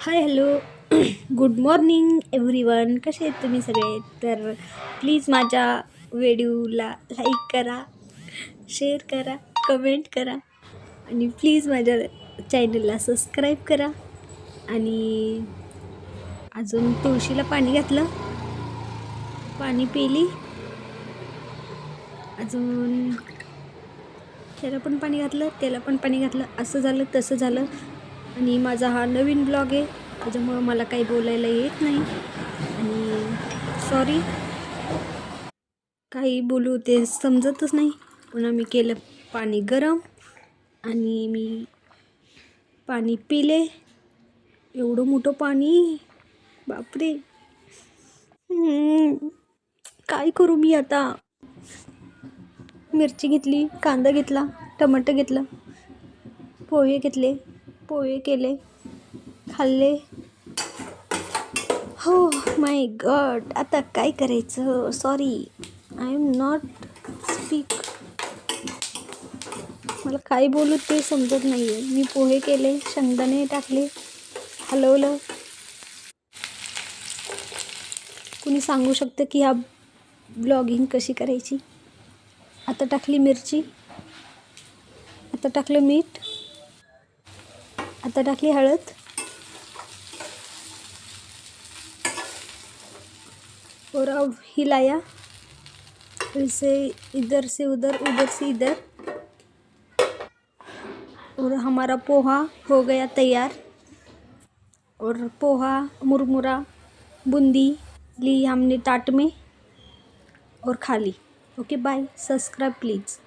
Hi hello good morning everyone. कसे आहेत तुम्ही सगळे? तर प्लीज माझ्या व्हिडिओला लाईक करा, शेअर करा, कमेंट करा आणि प्लीज माझ्या चॅनलला सबस्क्राईब करा. आणि अजून तुळशीला पाणी घातलं, पाणी पिली, अजून त्याला पण पाणी घातलं, त्याला पण पाणी घातलं. असं झालं तसं झालं. आणि माझा हा नवीन ब्लॉग आहे, त्याच्यामुळं मला काही बोलायला येत नाही आणि सॉरी, काही बोलू ते समजतच नाही. पुन्हा मी केलं पाणी गरम आणि मी पाणी पिले. एवढं मोठं पाणी, बापरे. काय करू मी आता? मिरची घेतली, कांदा घेतला, टमाटर घेतलं, पोहे घेतले, पोहे केले, खाल्ले. हो माय गॉड, आता काय करायचं? Sorry, I am not speak. मला काय बोलू ते समजत नाही आहे. मी पोहे केले, शेंगदाणे टाकले, हलवलं. कुणी सांगू शकतं की हा ब्लॉगिंग कशी करायची? आता टाकली मिरची, आता टाकलं मीठ, आता टाकली हळद, और अब हिलाया, फिर से इधर से उधर से इधर, और हमारा पोहा हो गया तैयार. और पोहा, मुरमुरा, बूंदी ली हमने ताट में और खा ली. Okay bye. Subscribe please.